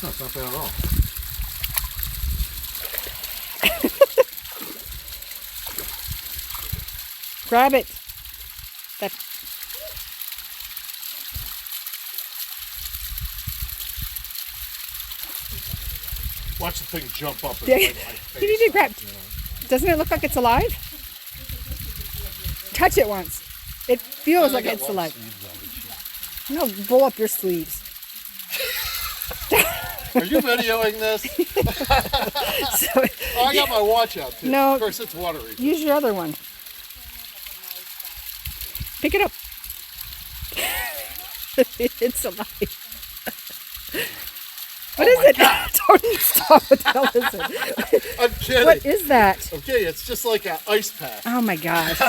No, it's not bad at all. Grab it. That. Watch the thing jump up and Yeah. bite my face. You need to grab. You know. Doesn't it look like it's alive? Touch it once. It feels like it's alive. No, roll up your sleeves. Are you videoing this? So, Oh, I got my watch out too. No. Of course, it's watery. use your other one. Pick it up. It's alive. What is it? Don't stop. What the hell is it? I'm kidding. What is that? Okay, it's just like an ice pack. Oh my gosh.